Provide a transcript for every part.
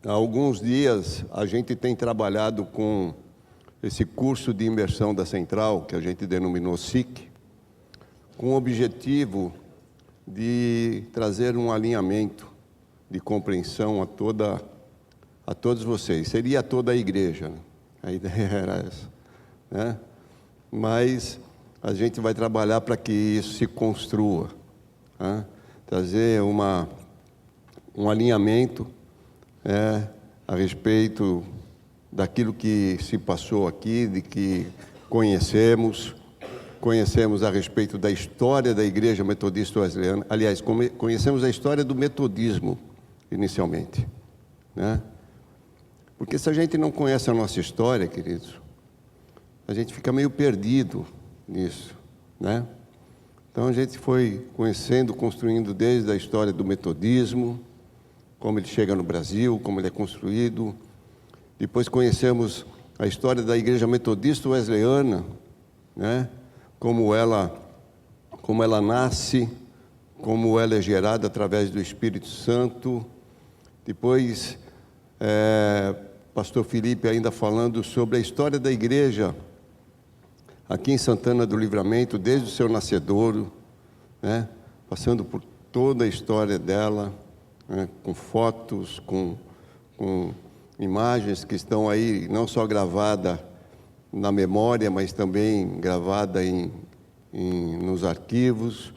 Há alguns dias a gente tem trabalhado com esse curso de imersão da Central, que a gente denominou SIC, com o objetivo de trazer um alinhamento de compreensão a todos vocês. Seria toda a igreja, né? A ideia era essa, né? Mas a gente vai trabalhar para que isso se construa, né? Trazer um alinhamento a respeito daquilo que se passou aqui, de que conhecemos a respeito da história da Igreja Metodista Wesleyana. Aliás, conhecemos a história do metodismo, inicialmente, né? Porque se a gente não conhece a nossa história, queridos, a gente fica meio perdido nisso, né? Então a gente foi conhecendo, construindo desde a história do metodismo, como ele chega no Brasil, como ele é construído. Depois conhecemos a história da Igreja Metodista Wesleyana, né? Como ela nasce, como ela é gerada através do Espírito Santo. Depois, pastor Felipe ainda falando sobre a história da igreja aqui em Santana do Livramento, desde o seu nascedouro, né? Passando por toda a história dela, né? Com fotos, com imagens que estão aí, não só gravadas na memória, mas também gravada nos arquivos,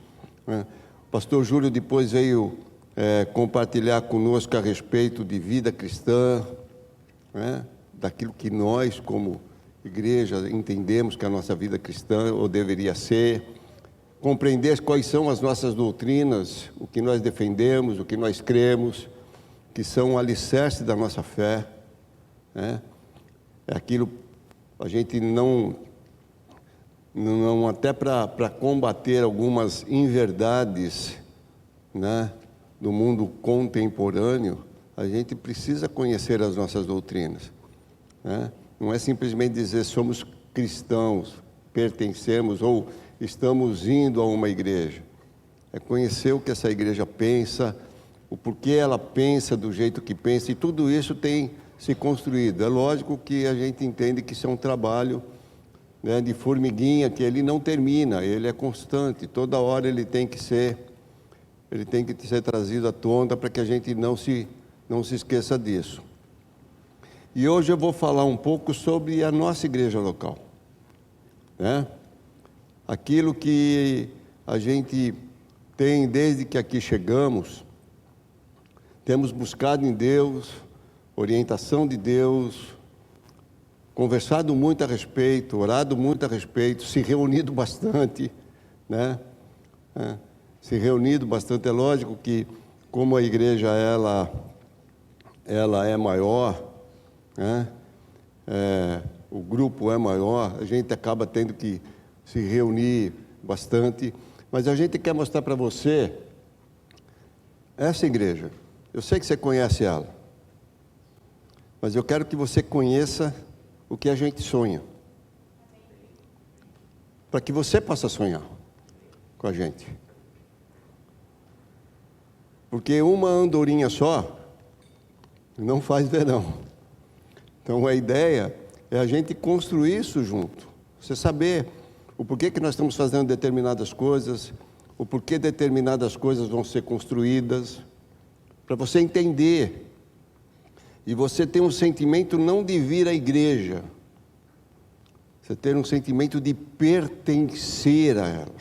né? O pastor Júlio depois veio compartilhar conosco a respeito de vida cristã, né? Daquilo que nós, como igreja, entendemos que a nossa vida cristã, ou deveria ser, compreender quais são as nossas doutrinas, o que nós defendemos, o que nós cremos, que são o alicerce da nossa fé, né? É aquilo, a gente não até para combater algumas inverdades, né, do mundo contemporâneo, a gente precisa conhecer as nossas doutrinas, né? Não é simplesmente dizer somos cristãos, pertencemos ou estamos indo a uma igreja. É conhecer o que essa igreja pensa, o porquê ela pensa do jeito que pensa, e tudo isso tem se construído. É lógico que a gente entende que isso é um trabalho, né, de formiguinha, que ele não termina, ele é constante, toda hora ele tem que ser trazido à tona para que a gente não se esqueça disso. E hoje eu vou falar um pouco sobre a nossa igreja local, né? Aquilo que a gente tem desde que aqui chegamos, temos buscado em Deus, orientação de Deus, conversado muito a respeito, orado muito a respeito, se reunido bastante, né? Se reunido bastante. É lógico que, como a igreja ela é maior, né? O grupo é maior, a gente acaba tendo que se reunir bastante, mas a gente quer mostrar para você essa igreja. Eu sei que você conhece ela, mas eu quero que você conheça o que a gente sonha, para que você possa sonhar com a gente. Porque uma andorinha só não faz verão. Então a ideia é a gente construir isso junto. Você saber o porquê que nós estamos fazendo determinadas coisas, o porquê determinadas coisas vão ser construídas, para você entender. E você ter um sentimento não de vir à igreja, você ter um sentimento de pertencer a ela,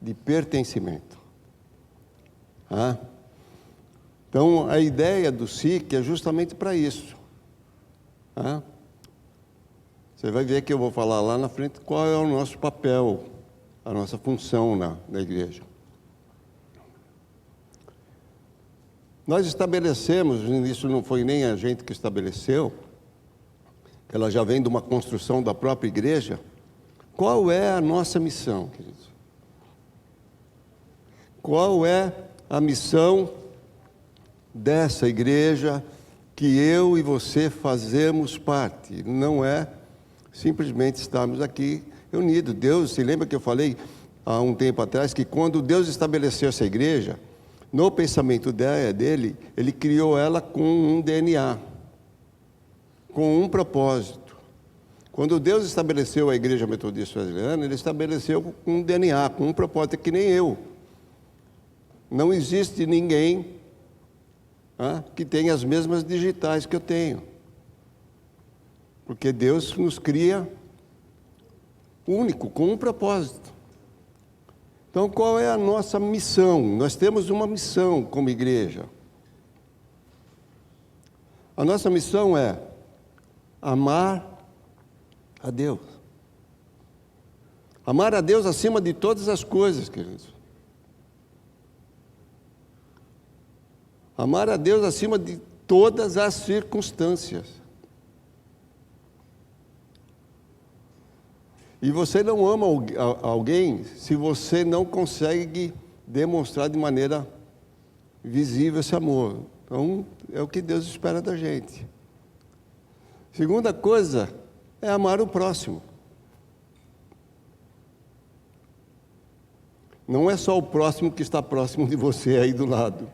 de pertencimento. Então, a ideia do SIC é justamente para isso. Você vai ver que eu vou falar lá na frente qual é o nosso papel, a nossa função na igreja. Nós estabelecemos, isso não foi nem a gente que estabeleceu, ela já vem de uma construção da própria igreja. Qual é a nossa missão, queridos? Qual é a missão dessa igreja que eu e você fazemos parte? Não é simplesmente estarmos aqui reunidos. Deus, se lembra que eu falei há um tempo atrás que quando Deus estabeleceu essa igreja, No pensamento dele, ele criou ela com um DNA, com um propósito. Quando Deus estabeleceu a Igreja Metodista Wesleyana, Ele estabeleceu com um DNA, com um propósito, que nem eu. Não existe ninguém que tenha as mesmas digitais que eu tenho. Porque Deus nos cria único, com um propósito. Então, qual é a nossa missão? Nós temos uma missão como igreja. A nossa missão é amar a Deus. Amar a Deus acima de todas as coisas, queridos. Amar a Deus acima de todas as circunstâncias. E você não ama alguém se você não consegue demonstrar de maneira visível esse amor. Então, é o que Deus espera da gente. Segunda coisa é amar o próximo. Não é só o próximo que está próximo de você aí do lado.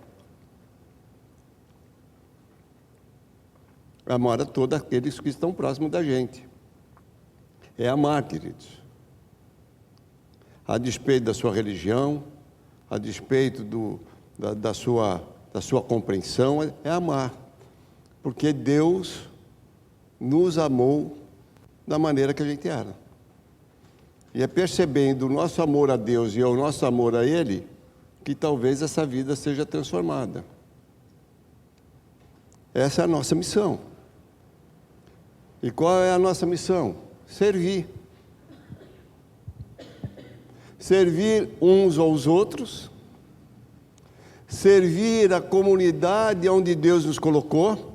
Amar a todos aqueles que estão próximos da gente. É amar, queridos. A despeito da sua religião, a despeito da sua compreensão, é amar. Porque Deus nos amou da maneira que a gente era. E é percebendo o nosso amor a Deus e o nosso amor a Ele, que talvez essa vida seja transformada. Essa é a nossa missão. E qual é a nossa missão? Servir. Servir uns aos outros, servir a comunidade onde Deus nos colocou,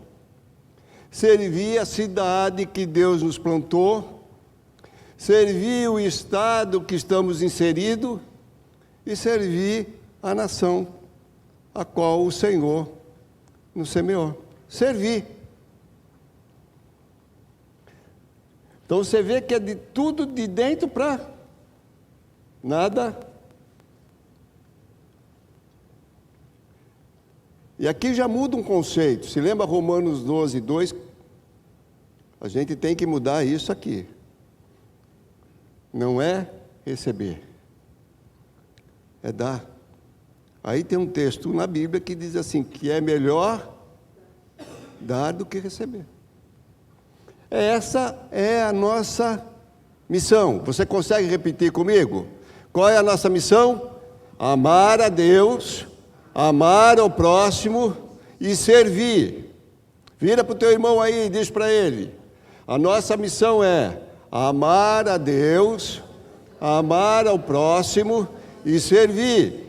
servir a cidade que Deus nos plantou, servir o estado que estamos inseridos e servir a nação a qual o Senhor nos semeou. Servir. Então você vê que é de tudo de dentro para nada. E aqui já muda um conceito. Se lembra Romanos 12, 2? A gente tem que mudar isso aqui. Não é receber, é dar. Aí tem um texto na Bíblia que diz assim, que é melhor dar do que receber. Essa é a nossa missão. Você consegue repetir comigo? Qual é a nossa missão? Amar a Deus, amar ao próximo e servir. Vira para o teu irmão aí e diz para ele: a nossa missão é amar a Deus, amar ao próximo e servir.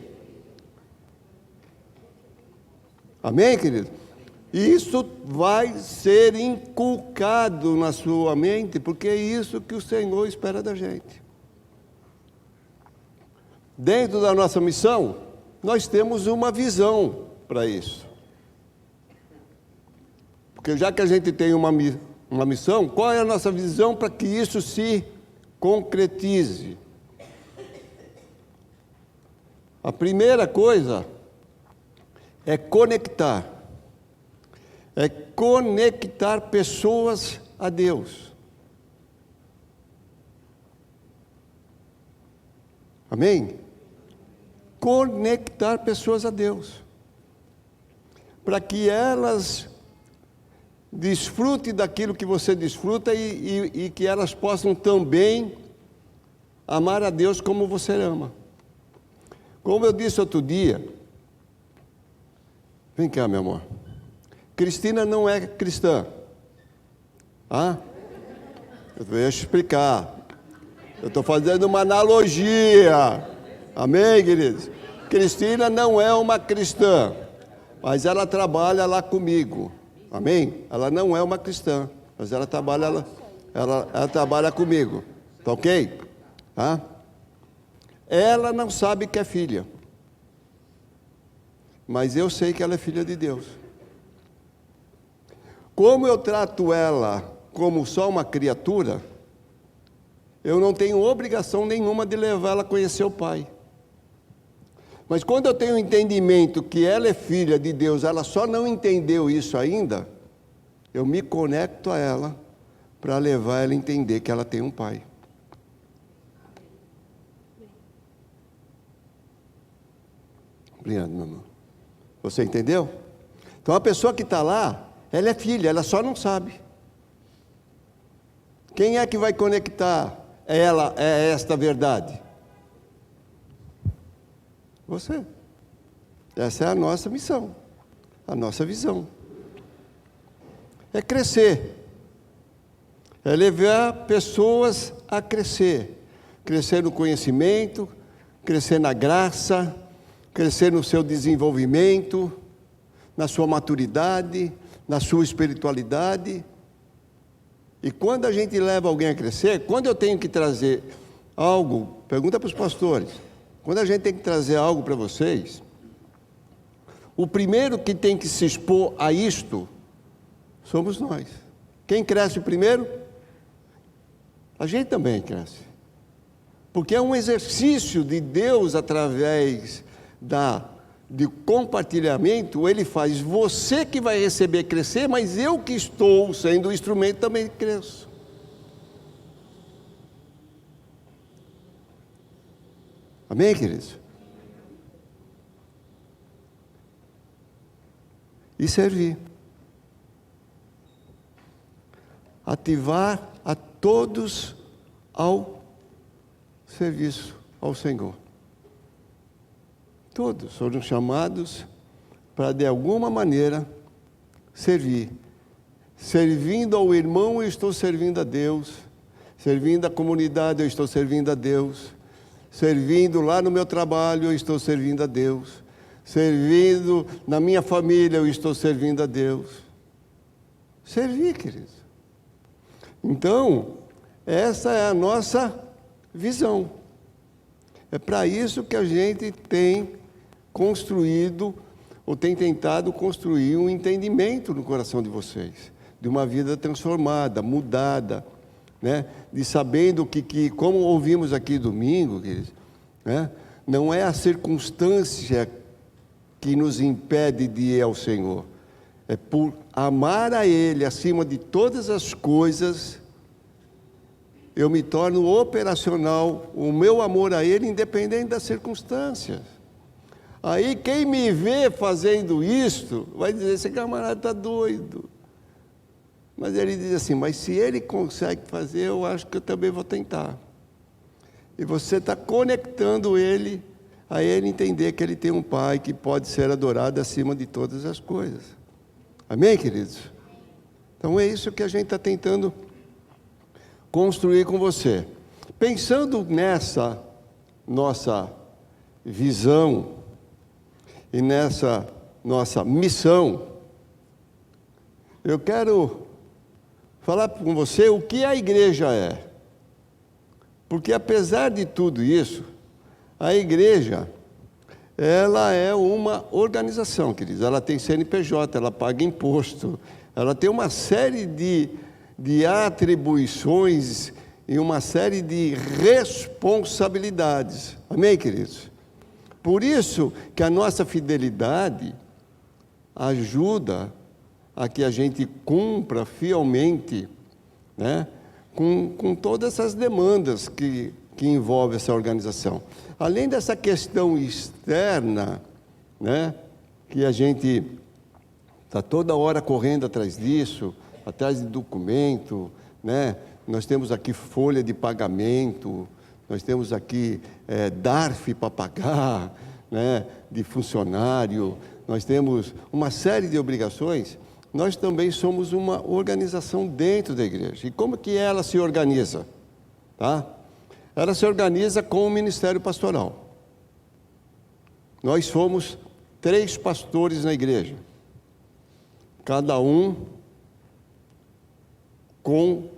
Amém, querido? Isso vai ser inculcado na sua mente, porque é isso que o Senhor espera da gente. Dentro da nossa missão, nós temos uma visão para isso. Porque já que a gente tem uma missão, qual é a nossa visão para que isso se concretize? A primeira coisa é conectar. É conectar pessoas a Deus. Amém? Conectar pessoas a Deus. Para que elas desfrutem daquilo que você desfruta e que elas possam também amar a Deus como você ama. Como eu disse outro dia, vem cá, meu amor. Cristina não é cristã. Eu vou explicar. Eu estou fazendo uma analogia. Amém, queridos? Cristina não é uma cristã, mas ela trabalha lá comigo. Amém? Ela não é uma cristã, mas ela trabalha, ela trabalha comigo. Tá ok? Ela não sabe que é filha, mas eu sei que ela é filha de Deus. Como eu trato ela como só uma criatura, eu não tenho obrigação nenhuma de levá-la a conhecer o Pai. Mas quando eu tenho o entendimento que ela é filha de Deus, ela só não entendeu isso ainda, eu me conecto a ela para levar ela a entender que ela tem um pai. Obrigado, meu irmão. Você entendeu? Então a pessoa que está lá, ela é filha, ela só não sabe. Quem é que vai conectar ela a esta verdade? Você. Essa é a nossa missão, a nossa visão. É crescer. É levar pessoas a crescer. Crescer no conhecimento, crescer na graça, crescer no seu desenvolvimento, na sua maturidade, na sua espiritualidade. E quando a gente leva alguém a crescer, quando eu tenho que trazer algo, pergunta para os pastores, quando a gente tem que trazer algo para vocês, o primeiro que tem que se expor a isto somos nós. Quem cresce primeiro? A gente também cresce. Porque é um exercício de Deus através de compartilhamento. Ele faz você que vai receber crescer, mas eu que estou sendo o instrumento também cresço. Amém, queridos? E servir. Ativar a todos ao serviço ao Senhor. Todos foram chamados para, de alguma maneira, servir. Servindo ao irmão, eu estou servindo a Deus. Servindo a comunidade, eu estou servindo a Deus. Servindo lá no meu trabalho, eu estou servindo a Deus. Servindo na minha família, eu estou servindo a Deus. Servir, queridos. Então, essa é a nossa visão. É para isso que a gente tem construído, ou tem tentado construir um entendimento no coração de vocês, de uma vida transformada, mudada, né? De sabendo que como ouvimos aqui domingo, queridos, né? Não é a circunstância que nos impede de ir ao Senhor, é por amar a Ele acima de todas as coisas, eu me torno operacional, o meu amor a Ele, independente das circunstâncias. Aí quem me vê fazendo isto, vai dizer, esse camarada está doido. Mas ele diz assim, mas se ele consegue fazer, eu acho que eu também vou tentar. E você está conectando ele, a ele entender que ele tem um pai que pode ser adorado acima de todas as coisas. Amém, queridos? Então é isso que a gente está tentando construir com você. Pensando nessa nossa visão e nessa nossa missão, eu quero falar com você o que a igreja é. Porque apesar de tudo isso, a igreja, ela é uma organização, queridos. Ela tem CNPJ, ela paga imposto, ela tem uma série de atribuições e uma série de responsabilidades. Amém, queridos? Por isso que a nossa fidelidade ajuda a que a gente cumpra fielmente, né, com todas essas demandas que envolve essa organização. Além dessa questão externa, né, que a gente está toda hora correndo atrás disso, atrás de documento, né? Nós temos aqui folha de pagamento, nós temos aqui DARF para pagar, né, de funcionário, nós temos uma série de obrigações. Nós também somos uma organização dentro da igreja. E como que ela se organiza? Tá? Ela se organiza com o ministério pastoral. Nós somos 3 pastores na igreja, cada um com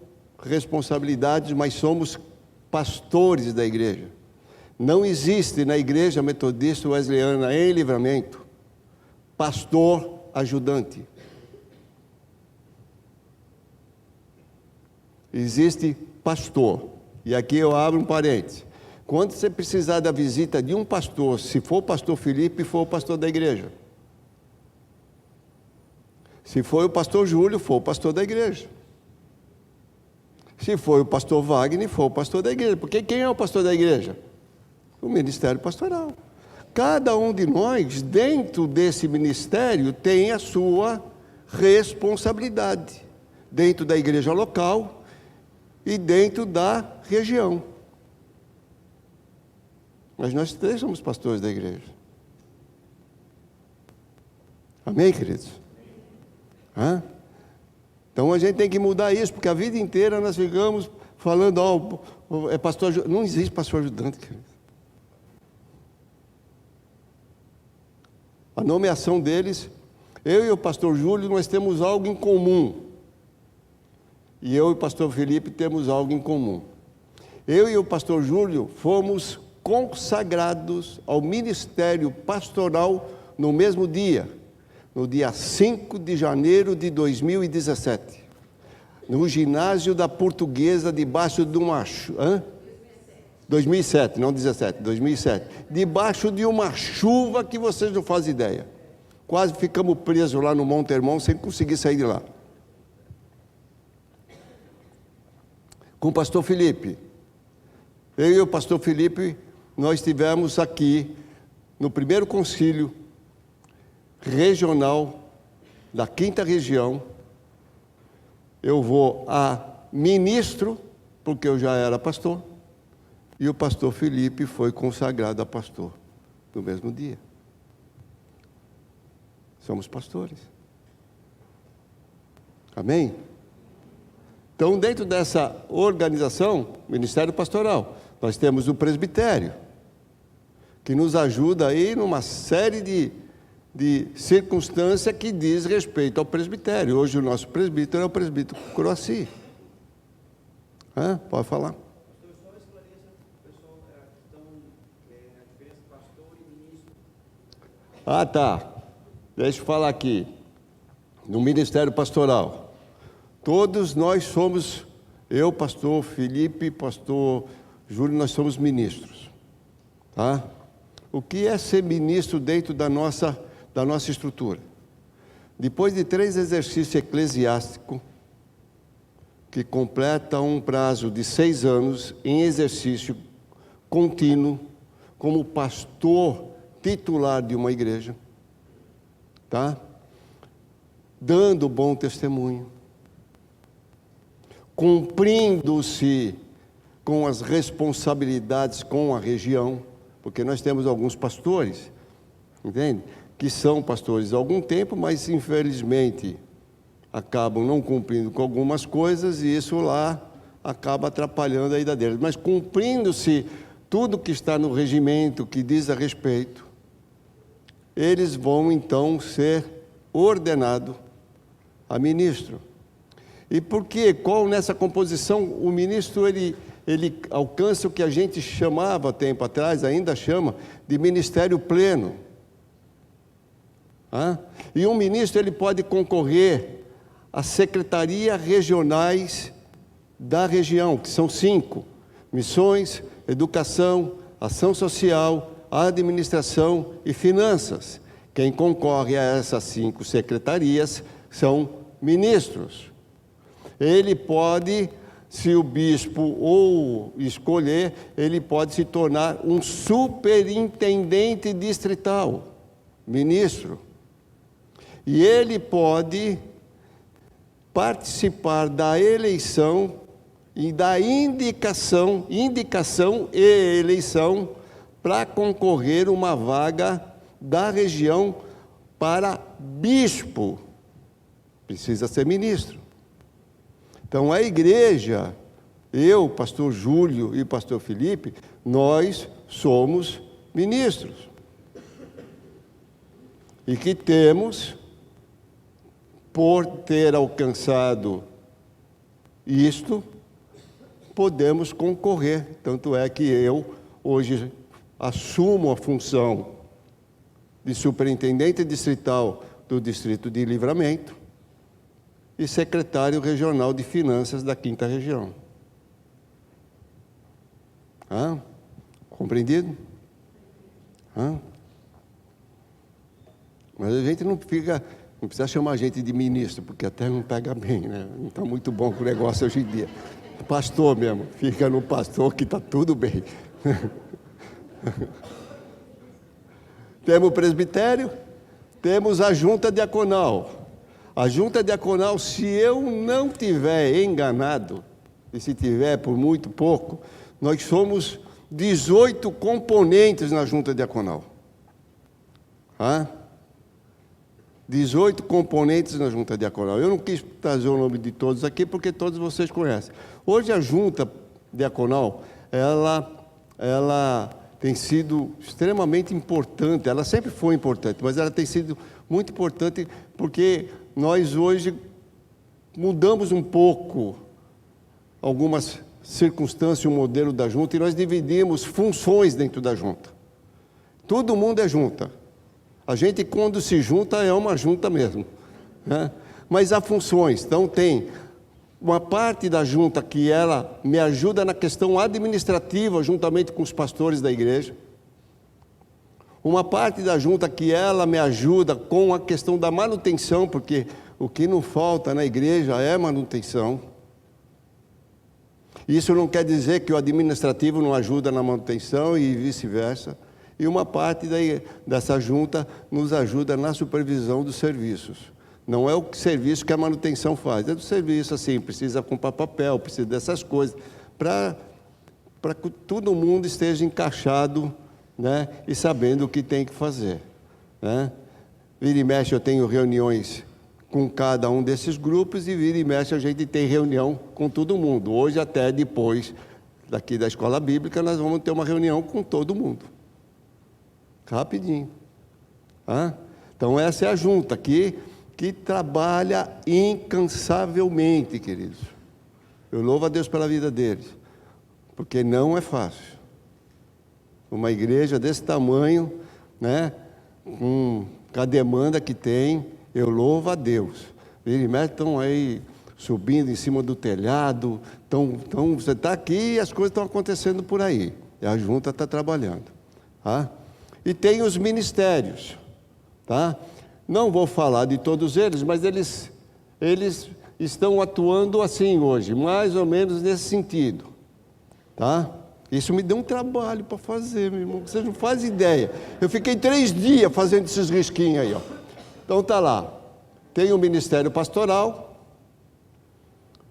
responsabilidades, mas somos pastores da igreja. Não existe na igreja metodista wesleyana em Livramento pastor ajudante. Existe pastor. E aqui eu abro um parênteses. Quando você precisar da visita de um pastor, se for o pastor Felipe, for o pastor da igreja. Se for o pastor Júlio, for o pastor da igreja. Se for o pastor Wagner, for o pastor da igreja. Porque quem é o pastor da igreja? O ministério pastoral. Cada um de nós, dentro desse ministério, tem a sua responsabilidade. Dentro da igreja local e dentro da região. Mas nós três somos pastores da igreja. Amém, queridos? Hã? Então a gente tem que mudar isso, porque a vida inteira nós ficamos falando, é pastor, não existe pastor ajudante, queridos. A nomeação deles, eu e o pastor Júlio, nós temos algo em comum. E eu e o pastor Felipe temos algo em comum. Eu e o pastor Júlio fomos consagrados ao ministério pastoral no mesmo dia, no dia 5 de janeiro de 2017, no ginásio da Portuguesa, debaixo de uma... 2007, não 17, 2007. Debaixo de uma chuva que vocês não fazem ideia. Quase ficamos presos lá no Monte Hermon sem conseguir sair de lá. Com o pastor Felipe. Eu e o pastor Felipe, nós estivemos aqui no primeiro concílio regional da 5ª região. Eu vou a ministro, porque eu já era pastor, e o pastor Felipe foi consagrado a pastor no mesmo dia. Somos pastores. Amém? Então, dentro dessa organização, Ministério Pastoral, nós temos o presbitério, que nos ajuda aí numa série de circunstâncias que diz respeito ao presbitério. Hoje o nosso presbítero é o presbítero Croaci. Pode falar. Só esclareça o pessoal a diferença pastor e ministro. Tá. Deixa eu falar aqui. No Ministério Pastoral, todos nós somos, eu, pastor Felipe, pastor Júlio, nós somos ministros. Tá? O que é ser ministro dentro da nossa estrutura? Depois de 3 exercícios eclesiásticos, que completa um prazo de 6 anos em exercício contínuo, como pastor titular de uma igreja, tá? Dando bom testemunho, cumprindo-se com as responsabilidades com a região, porque nós temos alguns pastores, entende? Que são pastores há algum tempo, mas infelizmente acabam não cumprindo com algumas coisas e isso lá acaba atrapalhando a vida deles. Mas cumprindo-se tudo que está no regimento que diz a respeito, eles vão então ser ordenados a ministro. E por quê? Qual nessa composição o ministro ele alcança o que a gente chamava tempo atrás, ainda chama, de ministério pleno. E um ministro ele pode concorrer às secretarias regionais da região, que são 5: missões, educação, ação social, administração e finanças. Quem concorre a essas 5 secretarias são ministros. Ele pode, se o bispo ou escolher, ele pode se tornar um superintendente distrital, ministro. E ele pode participar da eleição e da indicação e eleição para concorrer uma vaga da região para bispo. Precisa ser ministro. Então, a igreja, eu, pastor Júlio e pastor Felipe, nós somos ministros. E que temos, por ter alcançado isto, podemos concorrer. Tanto é que eu, hoje, assumo a função de superintendente distrital do Distrito de Livramento e secretário regional de finanças da 5ª região. Compreendido? Hã? Mas a gente não precisa chamar a gente de ministro, porque até não pega bem, né? Não está muito bom com o negócio hoje em dia. Pastor mesmo, fica no pastor que está tudo bem. Temos o presbitério, temos a junta diaconal. A junta diaconal, se eu não tiver enganado, e se tiver por muito pouco, nós somos 18 componentes na junta diaconal. 18 componentes na junta diaconal. Eu não quis trazer o nome de todos aqui, porque todos vocês conhecem. Hoje a junta diaconal, ela tem sido extremamente importante, ela sempre foi importante, mas ela tem sido muito importante porque nós hoje mudamos um pouco algumas circunstâncias, o modelo da junta, e nós dividimos funções dentro da junta. Todo mundo é junta. A gente, quando se junta, é uma junta mesmo, né? Mas há funções. Então, tem uma parte da junta que ela me ajuda na questão administrativa, juntamente com os pastores da igreja. Uma parte da junta que ela me ajuda com a questão da manutenção, porque o que não falta na igreja é manutenção. Isso não quer dizer que o administrativo não ajuda na manutenção e vice-versa. E uma parte dessa junta nos ajuda na supervisão dos serviços. Não é o serviço que a manutenção faz, é do serviço, assim, precisa comprar papel, precisa dessas coisas, para que todo mundo esteja encaixado, né, e sabendo o que tem que fazer, né? Vira e mexe eu tenho reuniões com cada um desses grupos, e vira e mexe a gente tem reunião com todo mundo. Hoje, até depois daqui da escola bíblica, nós vamos ter uma reunião com todo mundo. Rapidinho. Então essa é a junta que trabalha incansavelmente, queridos. Eu louvo a Deus pela vida deles, porque não é fácil. Uma igreja desse tamanho, né, com a demanda que tem, eu louvo a Deus. Eles estão aí subindo em cima do telhado, você está aqui e as coisas estão acontecendo por aí. E a junta está trabalhando. E tem os ministérios, tá? Não vou falar de todos eles, mas eles estão atuando assim hoje, mais ou menos nesse sentido, tá? Isso me deu um trabalho para fazer, meu irmão, vocês não fazem ideia. Eu fiquei 3 dias fazendo esses risquinhos aí, ó. Então tá lá, tem o ministério pastoral.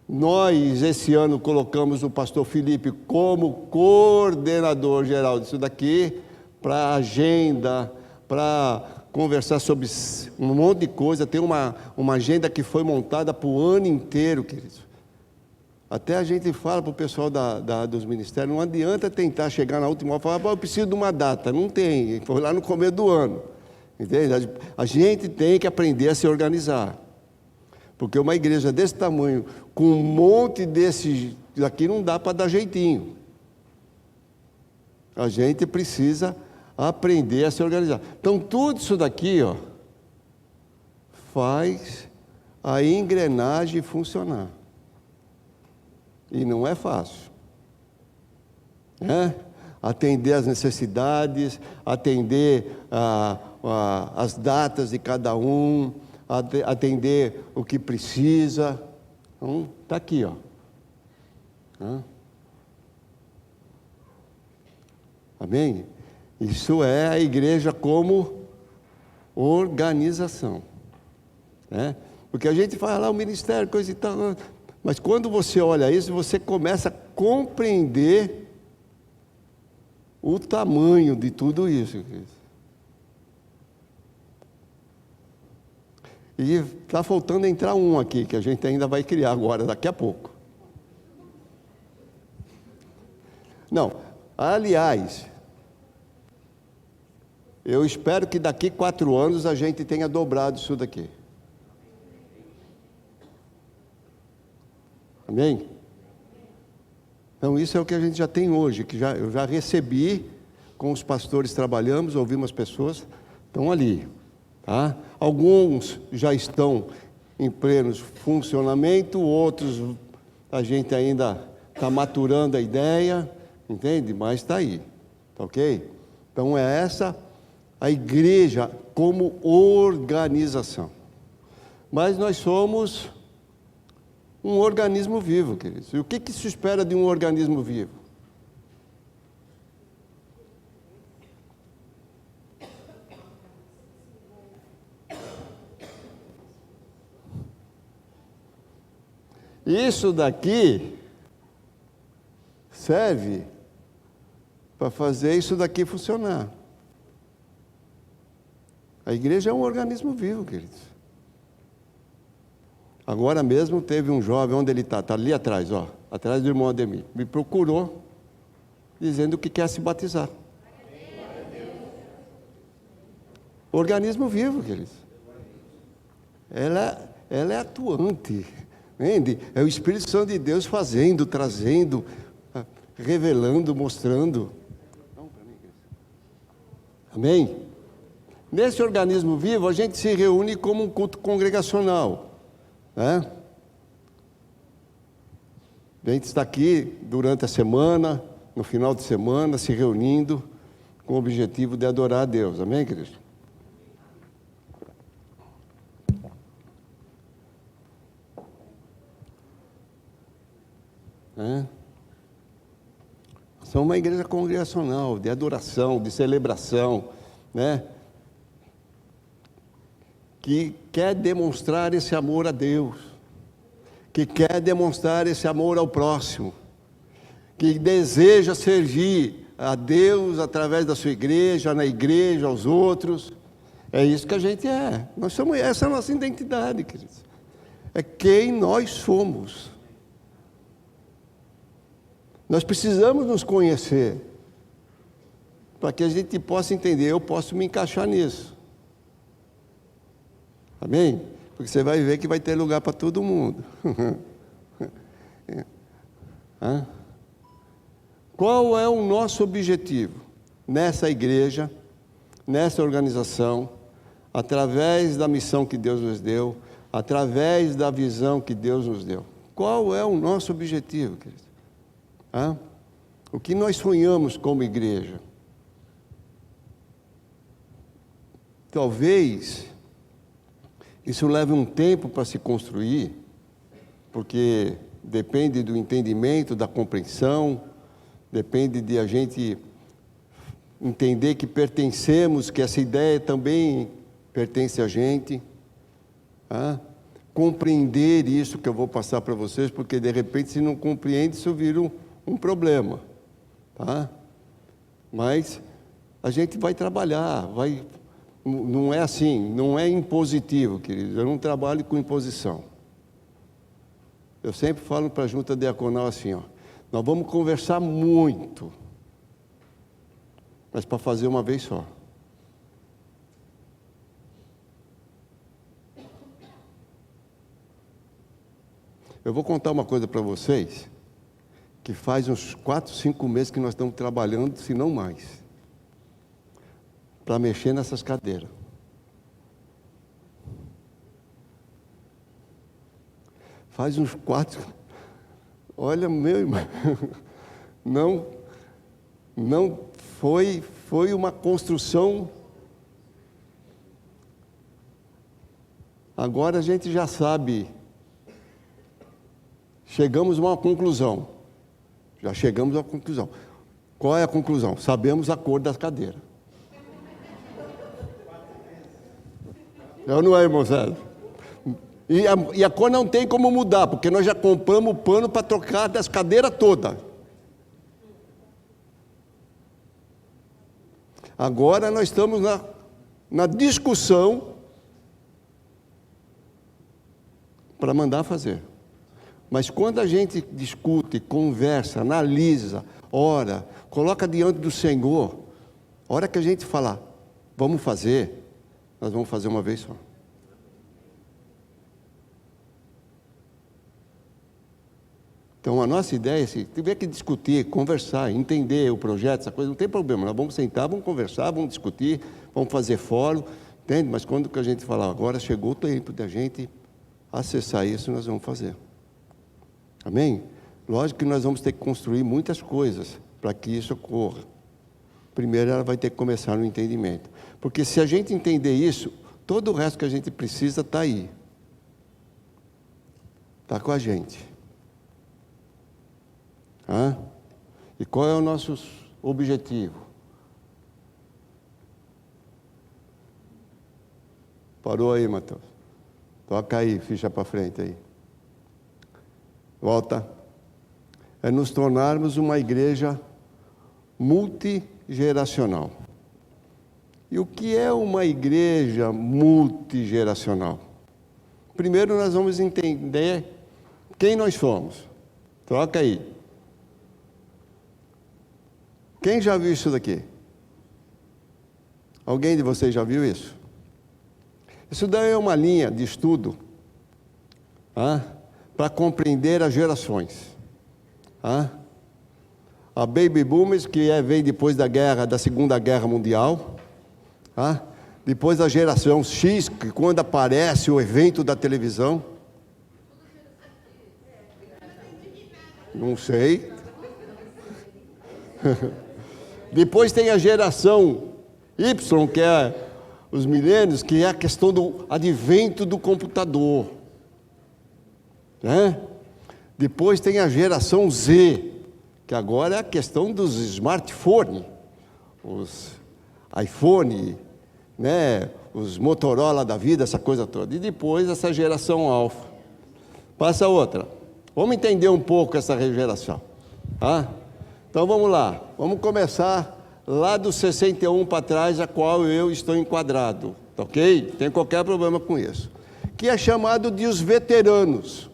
Nós, esse ano, colocamos o pastor Felipe como coordenador geral disso daqui, para agenda, para conversar sobre um monte de coisa. Tem uma agenda que foi montada para o ano inteiro, queridos. Até a gente fala para o pessoal dos ministérios, não adianta tentar chegar na última hora e falar, eu preciso de uma data. Não tem, foi lá no começo do ano. Entende? A gente tem que aprender a se organizar. Porque uma igreja desse tamanho, com um monte desses aqui, não dá para dar jeitinho. A gente precisa aprender a se organizar. Então, tudo isso daqui, ó, faz a engrenagem funcionar. E não é fácil, né? Atender as necessidades, atender as datas de cada um, atender o que precisa. Então, está aqui, ó. Amém? Isso é a igreja como organização, né? Porque a gente fala lá o ministério, coisa e tal, mas quando você olha isso, você começa a compreender o tamanho de tudo isso. E está faltando entrar um aqui, que a gente ainda vai criar agora, daqui a pouco. Não, aliás, eu espero que daqui 4 anos a gente tenha dobrado isso daqui. Amém? Então isso é o que a gente já tem hoje, que eu já recebi, com os pastores trabalhamos, ouvimos as pessoas, estão ali, tá? Alguns já estão em pleno funcionamento, outros a gente ainda está maturando a ideia, entende? Mas está aí, Tá ok? Então é essa a igreja como organização. Mas nós somos um organismo vivo, queridos. E o que se espera de um organismo vivo? Isso daqui serve para fazer isso daqui funcionar. A igreja é um organismo vivo, queridos. Agora mesmo teve um jovem, onde ele está? Está ali atrás, ó, atrás do irmão Ademir. Me procurou, dizendo que quer se batizar. Organismo vivo, queridos. Ela é atuante. Entende? É o Espírito Santo de Deus fazendo, trazendo, revelando, mostrando. Amém? Nesse organismo vivo, a gente se reúne como um culto congregacional. Né? A gente está aqui durante a semana, no final de semana, se reunindo com o objetivo de adorar a Deus. Amém, queridos? São uma igreja congregacional, de adoração, de celebração, né? Que quer demonstrar esse amor a Deus, que quer demonstrar esse amor ao próximo, que deseja servir a Deus através da sua igreja, na igreja, aos outros. É isso que a gente é. Nós somos, essa é a nossa identidade, queridos. É quem nós somos. Nós precisamos nos conhecer, para que a gente possa entender, eu posso me encaixar nisso. Amém? Porque você vai ver que vai ter lugar para todo mundo. Qual é o nosso objetivo nessa igreja, nessa organização, através da missão que Deus nos deu, através da visão que Deus nos deu? Qual é o nosso objetivo, queridos? O que nós sonhamos como igreja? Talvez isso leve um tempo para se construir, porque depende do entendimento, da compreensão, depende de a gente entender que pertencemos, que essa ideia também pertence a gente. Compreender isso que eu vou passar para vocês, porque de repente, se não compreende, isso vira um problema, tá? Mas a gente vai trabalhar, não é assim, não é impositivo, queridos. Eu não trabalho com imposição. Eu sempre falo para a junta diaconal assim, ó, nós vamos conversar muito, mas para fazer uma vez só. Eu vou contar uma coisa para vocês, que faz uns 4, 5 meses que nós estamos trabalhando, se não mais, para mexer nessas cadeiras. Faz uns 4, olha, meu irmão, não foi uma construção. Agora a gente já sabe, chegamos a uma conclusão. Já chegamos à conclusão. Qual é a conclusão? Sabemos a cor das cadeiras. Não é, irmão César? E a cor não tem como mudar, porque nós já compramos o pano para trocar das cadeiras todas. Agora nós estamos na discussão para mandar fazer. Mas quando a gente discute, conversa, analisa, ora, coloca diante do Senhor, a hora que a gente falar, vamos fazer, nós vamos fazer uma vez só. Então a nossa ideia é, se tiver que discutir, conversar, entender o projeto, essa coisa, não tem problema, nós vamos sentar, vamos conversar, vamos discutir, vamos fazer fórum, entende? Mas quando que a gente falar, agora chegou o tempo da gente acessar isso, nós vamos fazer. Amém? Lógico que nós vamos ter que construir muitas coisas para que isso ocorra. primeiro ela vai ter que começar no entendimento. Porque se a gente entender isso, todo o resto que a gente precisa está aí. Está com a gente. E qual é o nosso objetivo? Parou aí, Matheus. Toca aí, ficha para frente aí. Volta. É nos tornarmos uma igreja multigeracional. E o que é uma igreja multigeracional? Primeiro nós vamos entender quem nós somos. Troca aí. Quem já viu isso daqui? Alguém de vocês já viu isso? Isso daí é uma linha de estudo para compreender as gerações. A Baby Boomers, que veio depois da Segunda Guerra Mundial. Depois a geração X, que quando aparece o evento da televisão. Não sei. Depois tem a geração Y, que é os milênios, que é a questão do advento do computador. Depois tem a geração Z, que agora é a questão dos smartphones, os iPhone, os Motorola da vida, essa coisa toda. E depois essa geração Alpha. Passa outra. Vamos entender um pouco essa geração. Então vamos lá. Vamos começar lá do 61 para trás, a qual eu estou enquadrado. Ok? Não tem qualquer problema com isso. Que é chamado de os veteranos.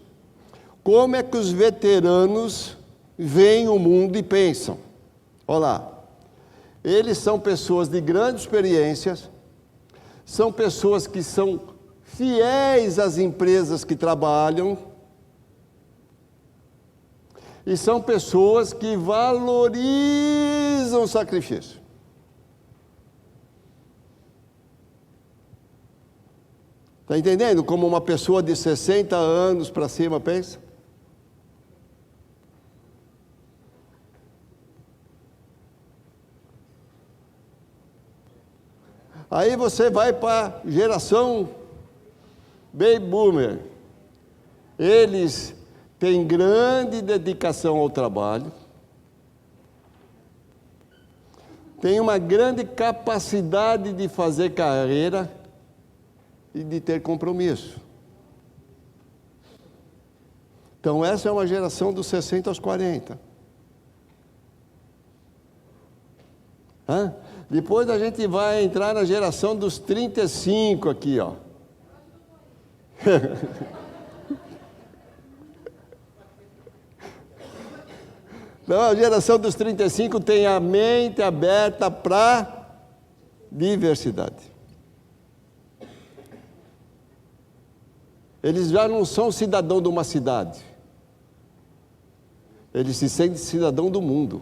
Como é que os veteranos veem o mundo e pensam? Olha lá. Eles são pessoas de grandes experiências, são pessoas que são fiéis às empresas que trabalham, e são pessoas que valorizam o sacrifício. Está entendendo como uma pessoa de 60 anos para cima pensa? Aí você vai para a geração Baby Boomer. Eles têm grande dedicação ao trabalho, têm uma grande capacidade de fazer carreira e de ter compromisso. Então essa é uma geração dos 60 aos 40. Depois a gente vai entrar na geração dos 35 aqui, ó. Então, a geração dos 35 tem a mente aberta para diversidade. Eles já não são cidadão de uma cidade. Eles se sentem cidadão do mundo.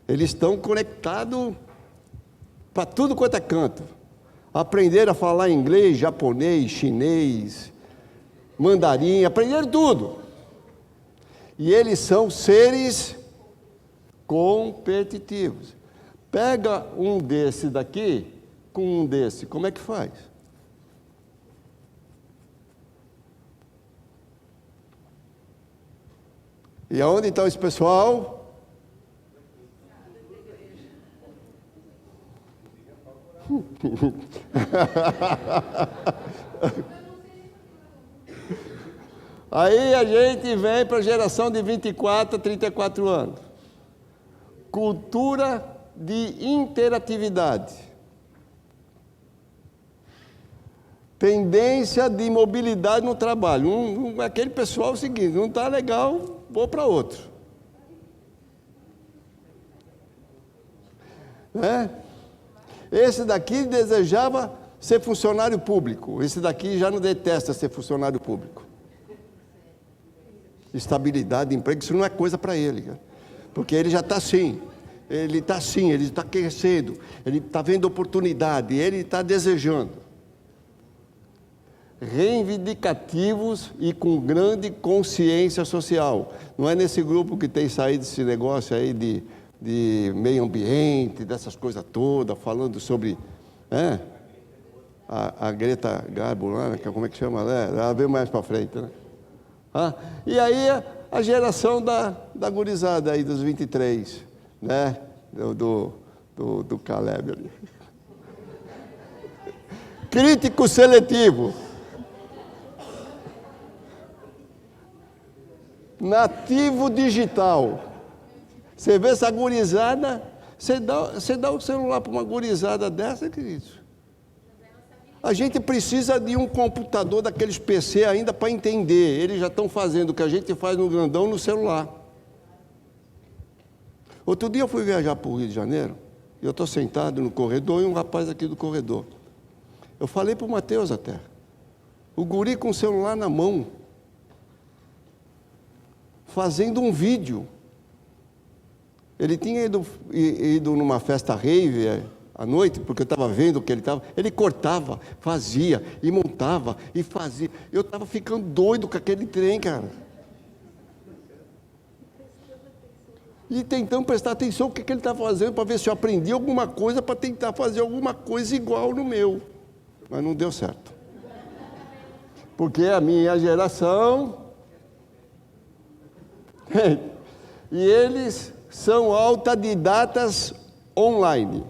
Eles estão conectados para tudo quanto é canto. Aprenderam a falar inglês, japonês, chinês, mandarim, aprenderam tudo. E eles são seres competitivos. Pega um desse daqui com um desse, como é que faz? E aonde está esse pessoal? Aí a gente vem para a geração de 24 a 34 anos. Cultura de interatividade. Tendência de mobilidade no trabalho. Aquele pessoal é o seguinte, não está legal, vou para outro. Esse daqui desejava ser funcionário público. Esse daqui já não detesta ser funcionário público. Estabilidade, emprego, isso não é coisa para ele. Porque ele já está assim. Ele está assim, ele está crescendo. Ele está vendo oportunidade, ele está desejando. reivindicativos e com grande consciência social. Não é nesse grupo que tem saído esse negócio aí de meio ambiente, dessas coisas todas, falando sobre a Greta Garbo, lá, como é que chama? Ela veio mais para frente, né? E aí a geração da gurizada aí, dos 23, né? Do Caleb ali. Crítico seletivo. Nativo digital. Você vê essa gurizada, você dá o celular para uma gurizada dessa, querido. A gente precisa de um computador daqueles PC ainda para entender. Eles já estão fazendo o que a gente faz no grandão no celular. Outro dia eu fui viajar para o Rio de Janeiro, e eu estou sentado no corredor e um rapaz aqui do corredor. Eu falei para o Matheus até, o guri com o celular na mão, fazendo um vídeo. Ele tinha ido numa festa rave à noite, porque eu estava vendo o que ele estava. Ele cortava, fazia, e montava, e fazia. Eu estava ficando doido com aquele trem, cara. E tentando prestar atenção no que ele estava fazendo, para ver se eu aprendi alguma coisa, para tentar fazer alguma coisa igual no meu. Mas não deu certo. Porque a minha geração... e eles são autodidatas online.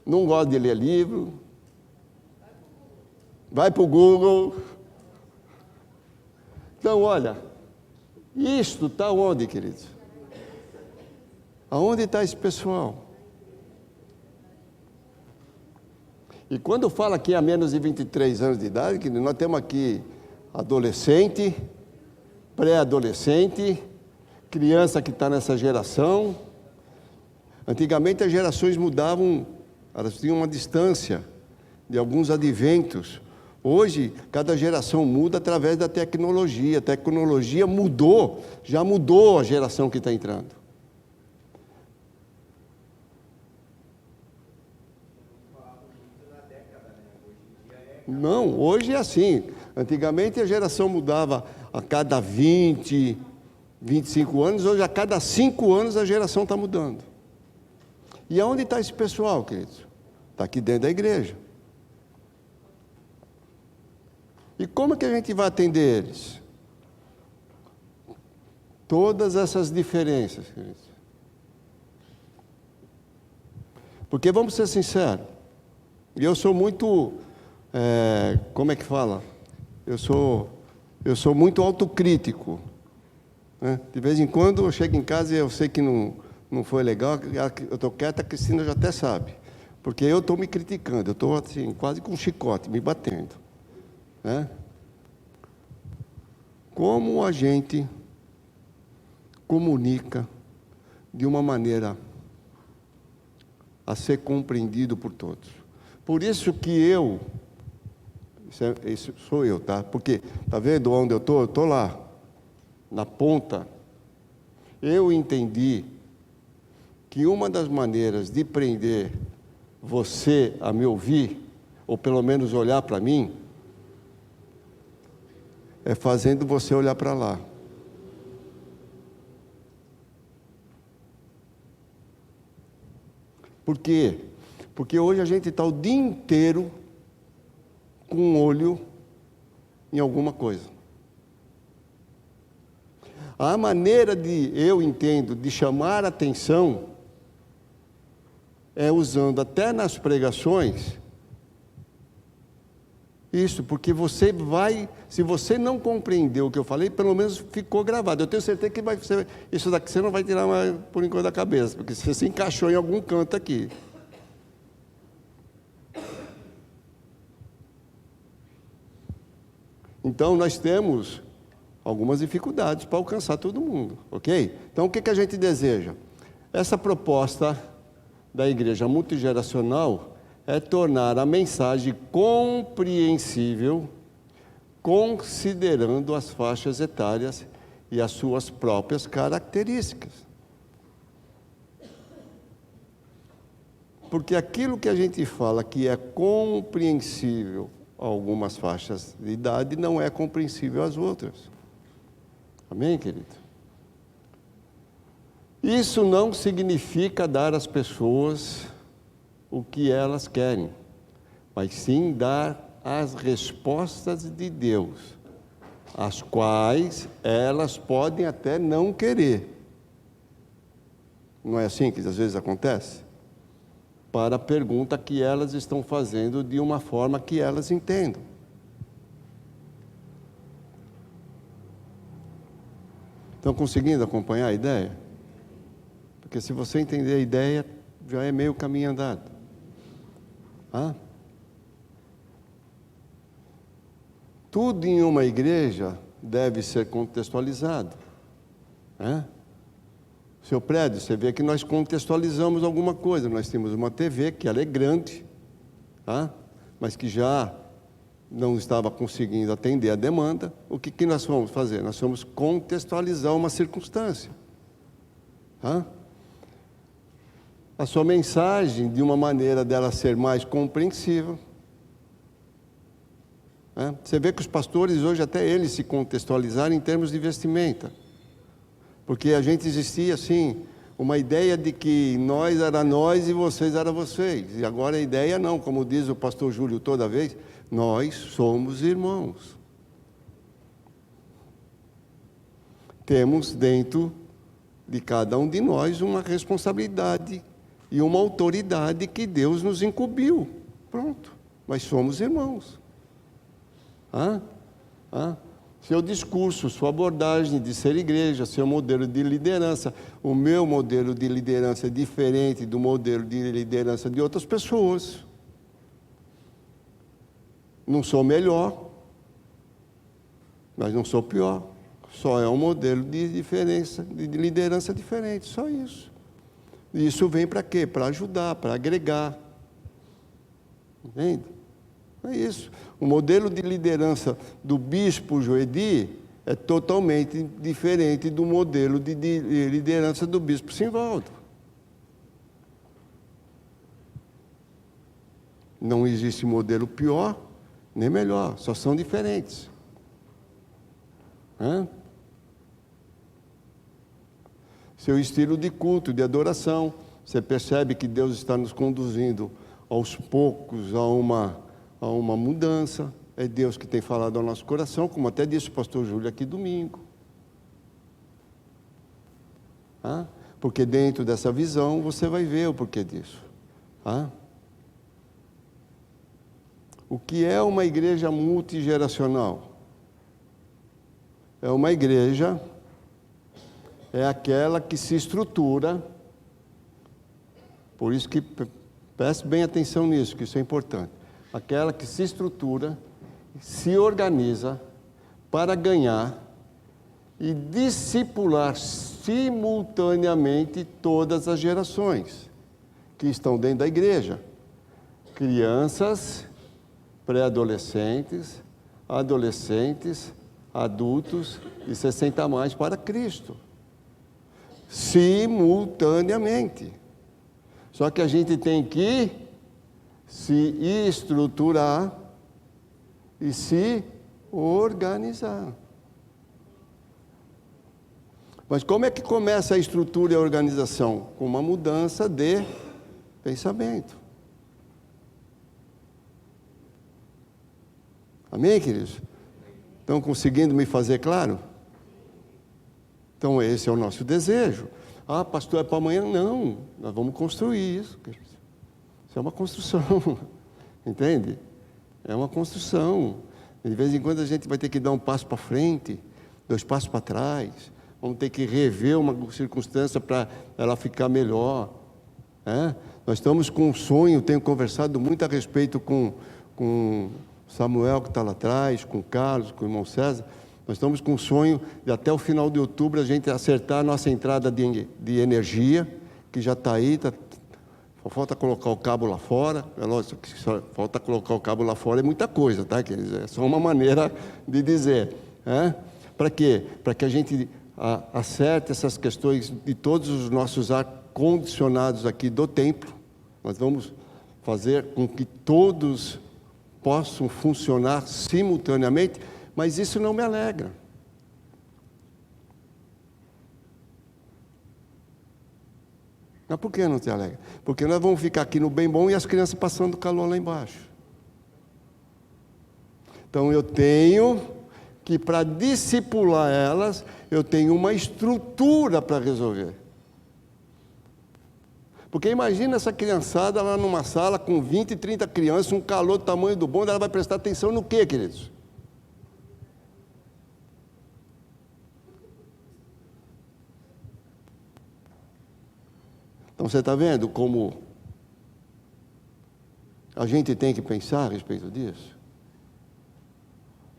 Não gostam de ler livro. Vai para o Google. Então, olha, isto está onde, queridos? Aonde está esse pessoal? E quando fala aqui a menos de 23 anos de idade, que nós temos aqui adolescente, pré-adolescente, criança que está nessa geração. Antigamente as gerações mudavam, elas tinham uma distância de alguns adventos. Hoje, cada geração muda através da tecnologia. A tecnologia mudou, já mudou a geração que está entrando. Não, hoje é assim. Antigamente a geração mudava a cada 20, 25 anos, hoje a cada 5 anos a geração está mudando. E aonde está esse pessoal, queridos? Está aqui dentro da igreja. E como que a gente vai atender eles? Todas essas diferenças, queridos. Porque vamos ser sinceros, e eu sou muito, como é que fala? Eu sou muito autocrítico, né? De vez em quando eu chego em casa e eu sei que não foi legal, eu estou quieto, a Cristina já até sabe, porque eu estou me criticando, eu estou assim, quase com um chicote, me batendo, né? Como a gente comunica de uma maneira a ser compreendido por todos. Por isso que isso sou eu, tá? Porque, tá vendo onde eu estou? Eu estou lá, na ponta. Eu entendi que uma das maneiras de prender você a me ouvir, ou pelo menos olhar para mim, é fazendo você olhar para lá. Por quê? Porque hoje a gente está o dia inteiro com um olho em alguma coisa. A maneira eu entendo, de chamar a atenção é usando até nas pregações isso, porque você vai, se você não compreendeu o que eu falei, pelo menos ficou gravado. Eu tenho certeza que isso daqui você não vai tirar mais por enquanto da cabeça, porque você se encaixou em algum canto aqui. Então, nós temos algumas dificuldades para alcançar todo mundo, ok? Então, o que a gente deseja? Essa proposta da igreja multigeracional é tornar a mensagem compreensível, considerando as faixas etárias e as suas próprias características. Porque aquilo que a gente fala que é compreensível algumas faixas de idade não é compreensível às outras. Amém, querido? Isso não significa dar às pessoas o que elas querem, mas sim dar as respostas de Deus, as quais elas podem até não querer. Não é assim que às vezes acontece? Para a pergunta que elas estão fazendo de uma forma que elas entendam. Estão conseguindo acompanhar a ideia? Porque se você entender a ideia, já é meio caminho andado. Tudo em uma igreja deve ser contextualizado. Seu prédio, você vê que nós contextualizamos alguma coisa. Nós temos uma TV, que ela é grande, mas que já não estava conseguindo atender a demanda. O que nós vamos fazer? Nós vamos contextualizar uma circunstância. A sua mensagem, de uma maneira dela ser mais compreensível. Você vê que os pastores hoje, até eles se contextualizaram em termos de vestimenta. Porque a gente existia assim, uma ideia de que nós era nós e vocês era vocês. E agora a ideia não, como diz o pastor Júlio toda vez, nós somos irmãos. Temos dentro de cada um de nós uma responsabilidade e uma autoridade que Deus nos incumbiu. Pronto, nós somos irmãos. Seu discurso, sua abordagem de ser igreja, seu modelo de liderança. O meu modelo de liderança é diferente do modelo de liderança de outras pessoas. Não sou melhor, mas não sou pior. Só é um modelo de diferença, de liderança diferente, só isso. E isso vem para quê? Para ajudar, para agregar. Entende? É isso. O modelo de liderança do bispo Joedi é totalmente diferente do modelo de liderança do bispo Simvaldo. Não existe modelo pior nem melhor, só são diferentes. Seu estilo de culto, de adoração, você percebe que Deus está nos conduzindo aos poucos a uma mudança. É Deus que tem falado ao nosso coração, como até disse o pastor Júlio aqui domingo. Porque dentro dessa visão você vai ver o porquê disso. O que é uma igreja multigeracional? É uma igreja, é aquela que se estrutura, por isso que preste bem atenção nisso, que isso é importante. Aquela que se estrutura, se organiza para ganhar e discipular simultaneamente todas as gerações que estão dentro da igreja. Crianças, pré-adolescentes, adolescentes, adultos e 60 a mais para Cristo. Simultaneamente. Só que a gente tem que se estruturar e se organizar. Mas como é que começa a estrutura e a organização? Com uma mudança de pensamento. Amém, queridos? Estão conseguindo me fazer claro? Então esse é o nosso desejo. Pastor, é para amanhã? Não, nós vamos construir isso. Isso é uma construção, entende? É uma construção. De vez em quando a gente vai ter que dar um passo para frente, 2 passos para trás. Vamos ter que rever uma circunstância para ela ficar melhor. Nós estamos com um sonho, tenho conversado muito a respeito com Samuel, que está lá atrás, com o Carlos, com o irmão César. Nós estamos com um sonho de até o final de outubro a gente acertar a nossa entrada de energia, que já está aí, só falta colocar o cabo lá fora. É lógico que só falta colocar o cabo lá fora é muita coisa, tá? É só uma maneira de dizer. Para quê? Para que a gente acerte essas questões de todos os nossos ar-condicionados aqui do templo. Nós vamos fazer com que todos possam funcionar simultaneamente, mas isso não me alegra. Mas por que não te alegra? Porque nós vamos ficar aqui no bem bom e as crianças passando calor lá embaixo. Então eu tenho que, para discipular elas, eu tenho uma estrutura para resolver. Porque imagina essa criançada lá numa sala com 20, 30 crianças, um calor do tamanho do bonde, ela vai prestar atenção no quê, queridos? Então você está vendo como a gente tem que pensar a respeito disso?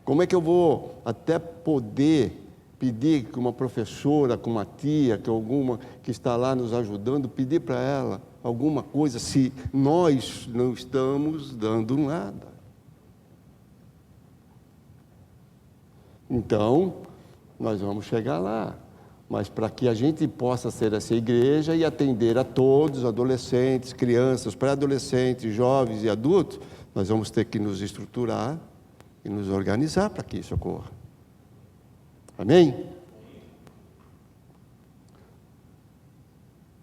Como é que eu vou até poder pedir que uma professora, que uma tia, que alguma que está lá nos ajudando, pedir para ela alguma coisa, se nós não estamos dando nada? Então, nós vamos chegar lá. Mas para que a gente possa ser essa igreja e atender a todos, adolescentes, crianças, pré-adolescentes, jovens e adultos, nós vamos ter que nos estruturar e nos organizar para que isso ocorra. Amém?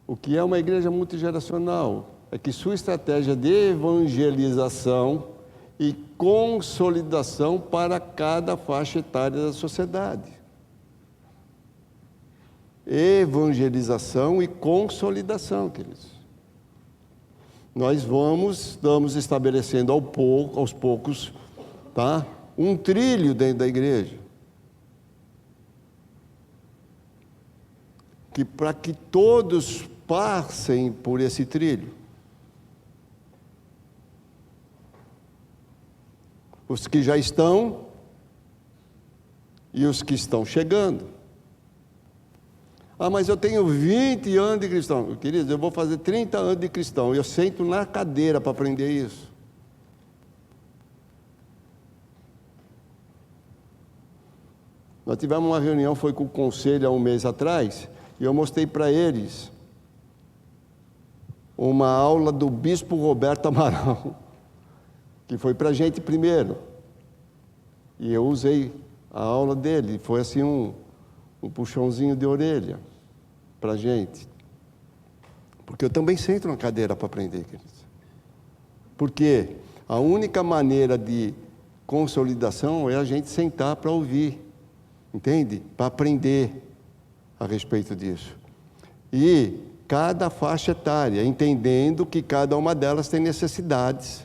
O que é uma igreja multigeracional? É que sua estratégia de evangelização e consolidação para cada faixa etária da sociedade. Evangelização e consolidação, queridos. Nós estamos estabelecendo aos poucos, tá? Um trilho dentro da igreja. Para que todos passem por esse trilho. Os que já estão e os que estão chegando. Ah, mas eu tenho 20 anos de cristão. Queridos, eu vou fazer 30 anos de cristão. Eu sento na cadeira para aprender isso. Nós tivemos uma reunião, foi com o conselho há um mês atrás, e eu mostrei para eles uma aula do bispo Roberto Amaral, que foi para a gente primeiro. E eu usei a aula dele, foi assim um puxãozinho de orelha para a gente. Porque eu também sento na cadeira para aprender, queridos. Porque a única maneira de consolidação é a gente sentar para ouvir, entende? Para aprender a respeito disso. E cada faixa etária, entendendo que cada uma delas tem necessidades,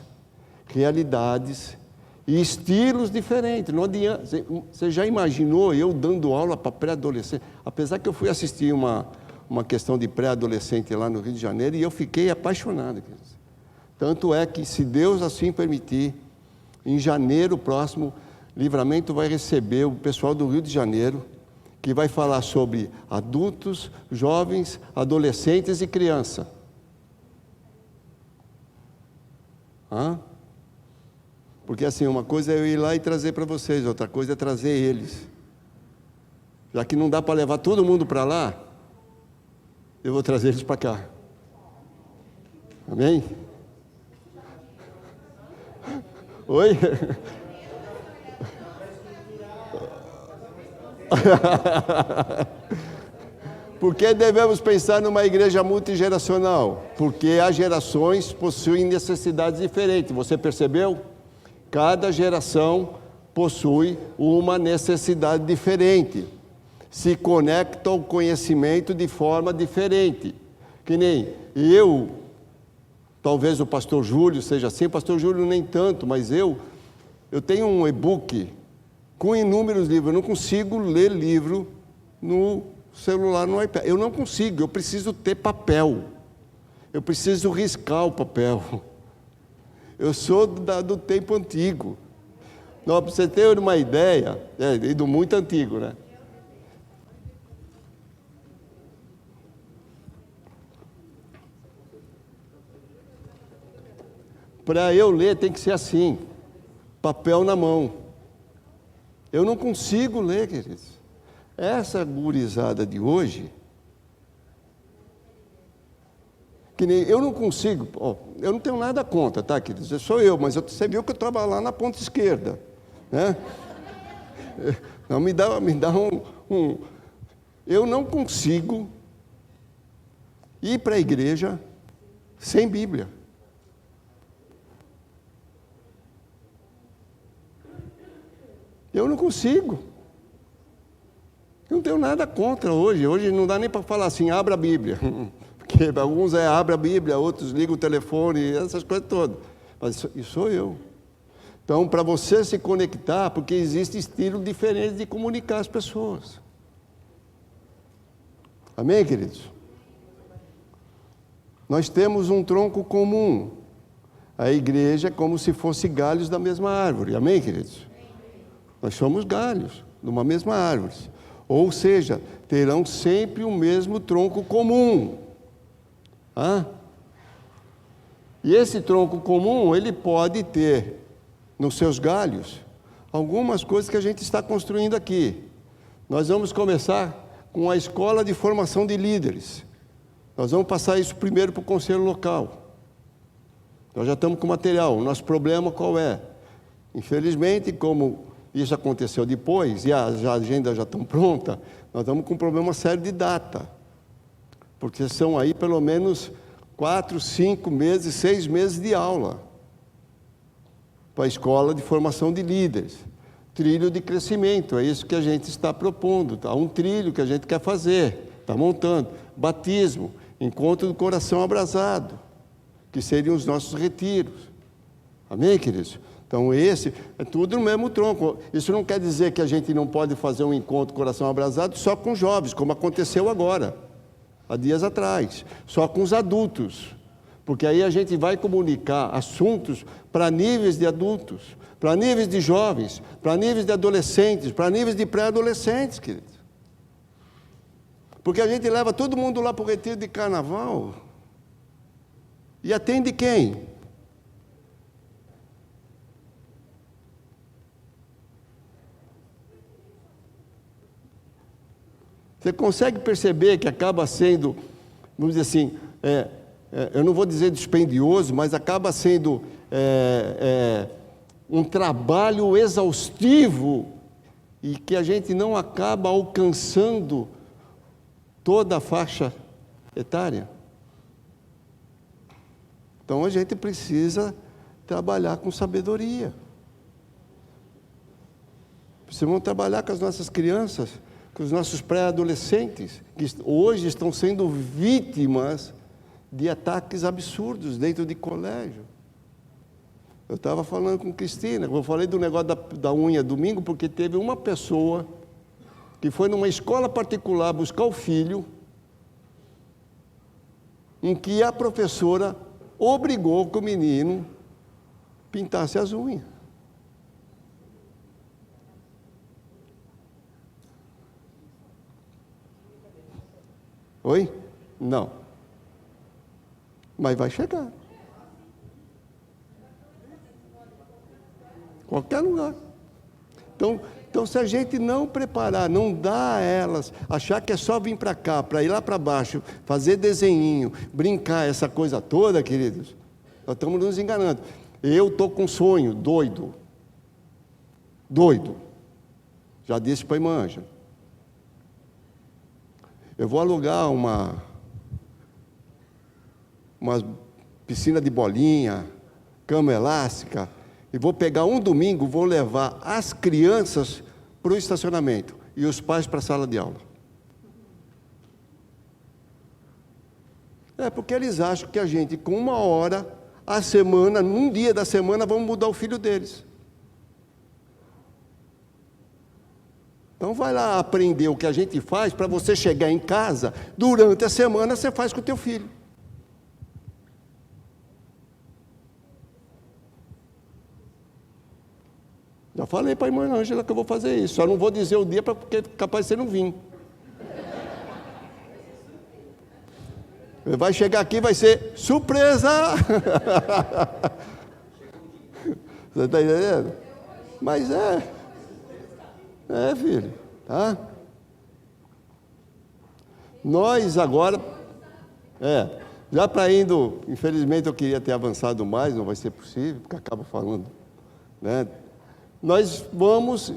realidades e estilos diferentes. Não adianta, você já imaginou eu dando aula para pré-adolescente? Apesar que eu fui assistir uma questão de pré-adolescente lá no Rio de Janeiro e eu fiquei apaixonado. Tanto é que, se Deus assim permitir, em janeiro próximo, Livramento vai receber o pessoal do Rio de Janeiro, que vai falar sobre adultos, jovens, adolescentes e criança. Porque assim, uma coisa é eu ir lá e trazer para vocês, outra coisa é trazer eles. Já que não dá para levar todo mundo para lá, eu vou trazer eles para cá. Amém? Oi? Por que devemos pensar numa igreja multigeracional? Porque as gerações possuem necessidades diferentes. Você percebeu? Cada geração possui uma necessidade diferente. Se conecta ao conhecimento de forma diferente. Que nem eu, talvez o pastor Júlio seja assim, o pastor Júlio nem tanto, mas eu tenho um e-book com inúmeros livros. Eu não consigo ler livro no celular, no iPad. Eu não consigo, eu preciso ter papel. Eu preciso riscar o papel. Eu sou do tempo antigo. Para você ter uma ideia, do muito antigo, né? Para eu ler tem que ser assim, papel na mão. Eu não consigo ler, queridos. Essa gurizada de hoje, Que nem, eu não consigo, eu não tenho nada contra, tá, queridos? Sou eu, mas você viu que eu trabalho lá na ponta esquerda, né? Não, me dá um... Eu não consigo ir para a igreja sem Bíblia. Eu não consigo. Eu não tenho nada contra hoje. Hoje não dá nem para falar assim, abra a Bíblia. Porque alguns abra a Bíblia, outros ligam o telefone, essas coisas todas. Mas isso sou eu. Então, para você se conectar, porque existe estilo diferente de comunicar as pessoas. Amém, queridos? Nós temos um tronco comum. A igreja é como se fosse galhos da mesma árvore. Amém, queridos? Nós somos galhos de uma mesma árvore. Ou seja, terão sempre o mesmo tronco comum. E esse tronco comum, ele pode ter nos seus galhos algumas coisas que a gente está construindo aqui. Nós vamos começar com a escola de formação de líderes. Nós vamos passar isso primeiro para o conselho local. Nós já estamos com material. O nosso problema qual é? Infelizmente, como isso aconteceu depois, e a agenda já está pronta, nós estamos com um problema sério de data. Porque são aí pelo menos 4, 5 meses, 6 meses de aula para a escola de formação de líderes. Trilho de crescimento, é isso que a gente está propondo. Há um trilho que a gente quer fazer, está montando. Batismo, encontro do coração abrasado, que seriam os nossos retiros. Amém, queridos? Então, esse é tudo no mesmo tronco. Isso não quer dizer que a gente não pode fazer um encontro do coração abrasado só com jovens, como aconteceu agora, há dias atrás. Só com os adultos. Porque aí a gente vai comunicar assuntos para níveis de adultos, para níveis de jovens, para níveis de adolescentes, para níveis de pré-adolescentes, queridos. Porque a gente leva todo mundo lá para o retiro de carnaval e atende quem? Você consegue perceber que acaba sendo, vamos dizer assim, eu não vou dizer dispendioso, mas acaba sendo um trabalho exaustivo e que a gente não acaba alcançando toda a faixa etária. Então a gente precisa trabalhar com sabedoria. Precisamos trabalhar com as nossas crianças, com os nossos pré-adolescentes, que hoje estão sendo vítimas de ataques absurdos dentro de colégio. Eu estava falando com Cristina, eu falei do negócio da unha domingo, porque teve uma pessoa que foi numa escola particular buscar o filho, em que a professora obrigou que o menino pintasse as unhas. Oi? Não. Mas vai chegar. Qualquer lugar. Então, se a gente não preparar, não dá a elas, achar que é só vir para cá, para ir lá para baixo, fazer desenhinho, brincar, essa coisa toda, queridos, nós estamos nos enganando. Eu estou com um sonho doido. Doido. Já disse para a irmã Ângela. Eu vou alugar uma piscina de bolinha, cama elástica, e vou pegar um domingo, vou levar as crianças para o estacionamento e os pais para a sala de aula. Porque eles acham que a gente, com 1 hora a semana, num dia da semana, vamos mudar o filho deles. Então vai lá aprender o que a gente faz para você chegar em casa, durante a semana você faz com o teu filho. Já falei para a irmã Ângela que eu vou fazer isso, só não vou dizer o dia porque é capaz de você não vir. Vai chegar aqui, vai ser surpresa! Você está entendendo? Mas filho, tá? Nós agora, Já para indo, infelizmente eu queria ter avançado mais, não vai ser possível, porque acaba falando, né? Nós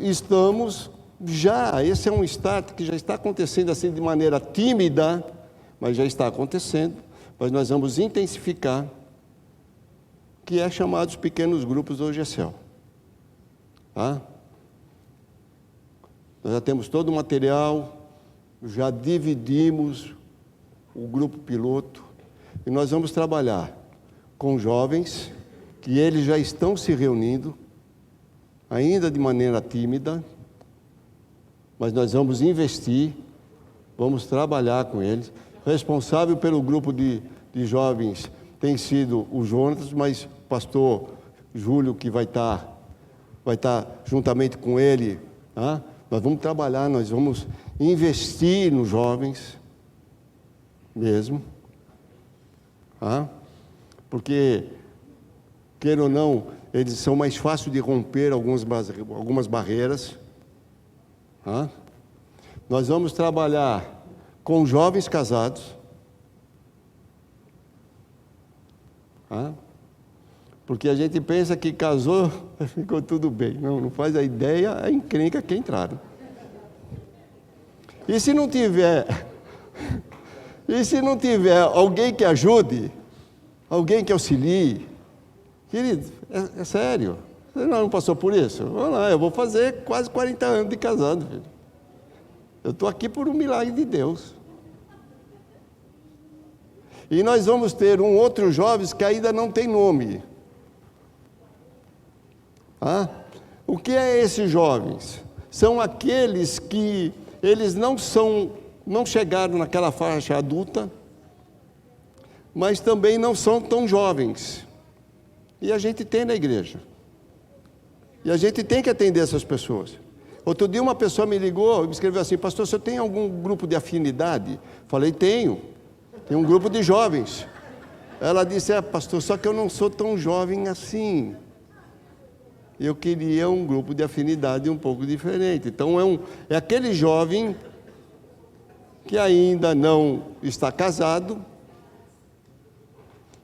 estamos já, esse é um start que já está acontecendo assim de maneira tímida, mas já está acontecendo, mas nós vamos intensificar, que é chamado os pequenos grupos do GECEL. Tá? Nós já temos todo o material, já dividimos o grupo piloto, e nós vamos trabalhar com jovens, que eles já estão se reunindo, ainda de maneira tímida, mas nós vamos investir, vamos trabalhar com eles. Responsável pelo grupo de jovens tem sido o Jonas, mas o pastor Júlio, que vai estar juntamente com ele, tá? Nós vamos trabalhar, nós vamos investir nos jovens mesmo, tá? Porque, queira ou não, eles são mais fáceis de romper algumas barreiras. Tá? Nós vamos trabalhar com jovens casados, tá? Porque a gente pensa que casou, ficou tudo bem. Não faz a ideia, é encrenca que entraram. E se não tiver alguém que ajude, alguém que auxilie, querido, é sério. Você não passou por isso? Vamos lá, eu vou fazer quase 40 anos de casado, filho. Eu estou aqui por um milagre de Deus. E nós vamos ter outros jovens que ainda não tem nome. O que é esses jovens? São aqueles que eles não chegaram naquela faixa adulta, mas também não são tão jovens. E a gente tem na igreja. E a gente tem que atender essas pessoas. Outro dia uma pessoa me ligou e me escreveu assim: pastor, você tem algum grupo de afinidade? Falei, tenho. Tem um grupo de jovens. Ela disse, pastor, só que eu não sou tão jovem assim. Eu queria um grupo de afinidade um pouco diferente. Então é aquele jovem que ainda não está casado,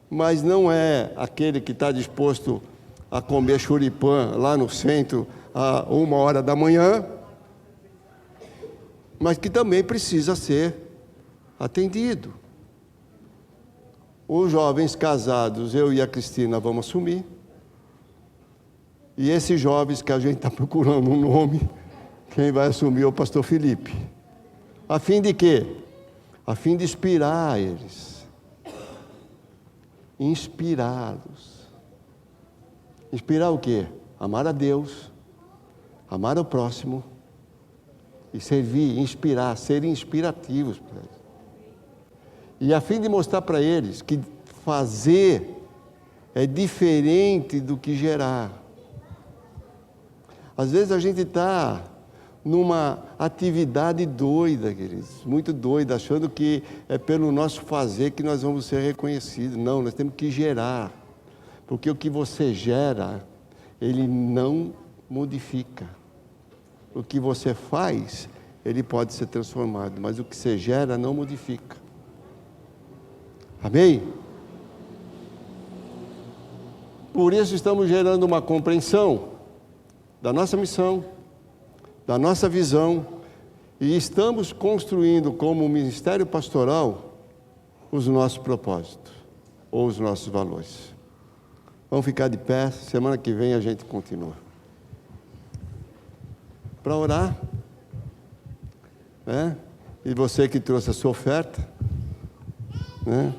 mas não é aquele que está disposto a comer churipã lá no centro a 1h da manhã, mas que também precisa ser atendido. Os jovens casados, eu e a Cristina vamos assumir. E esses jovens que a gente está procurando um nome, quem vai assumir é o pastor Felipe. A fim de quê? A fim de inspirar eles. Inspirá-los. Inspirar o quê? Amar a Deus, amar o próximo e servir, inspirar, serem inspirativos para eles. E a fim de mostrar para eles que fazer é diferente do que gerar. Às vezes a gente está numa atividade doida, queridos, muito doida, achando que é pelo nosso fazer que nós vamos ser reconhecidos. Não, nós temos que gerar, porque o que você gera, ele não modifica. O que você faz, ele pode ser transformado, mas o que você gera não modifica. Amém? Por isso estamos gerando uma compreensão da nossa missão, da nossa visão, e estamos construindo como ministério pastoral os nossos propósitos, ou os nossos valores. Vamos ficar de pé, semana que vem a gente continua. Para orar, né? E você que trouxe a sua oferta, né?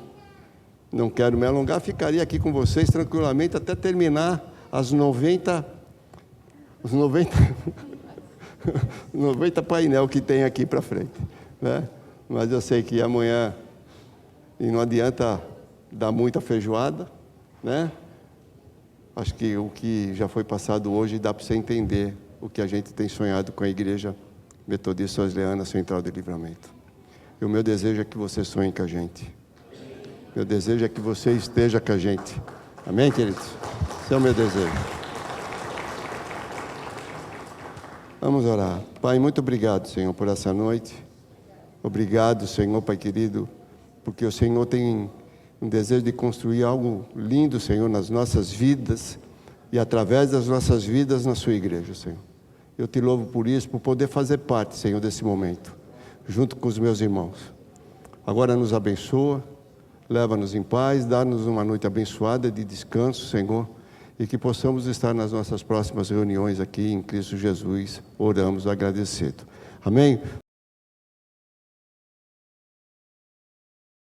Não quero me alongar, ficaria aqui com vocês tranquilamente até terminar os 90 painel que tem aqui para frente, né? Mas eu sei que amanhã, e não adianta dar muita feijoada, né? Acho que o que já foi passado hoje dá para você entender o que a gente tem sonhado com a Igreja Metodista Wesleyana Central de Livramento. E o meu desejo é que você sonhe com a gente. Meu desejo é que você esteja com a gente. Amém, queridos? Esse é o meu desejo. Vamos orar. Pai, muito obrigado, Senhor, por essa noite. Obrigado, Senhor, Pai querido, porque o Senhor tem um desejo de construir algo lindo, Senhor, nas nossas vidas e através das nossas vidas na sua igreja, Senhor. Eu te louvo por isso, por poder fazer parte, Senhor, desse momento, junto com os meus irmãos. Agora nos abençoa, leva-nos em paz, dá-nos uma noite abençoada de descanso, Senhor, e que possamos estar nas nossas próximas reuniões aqui em Cristo Jesus. Oramos agradecido. Amém?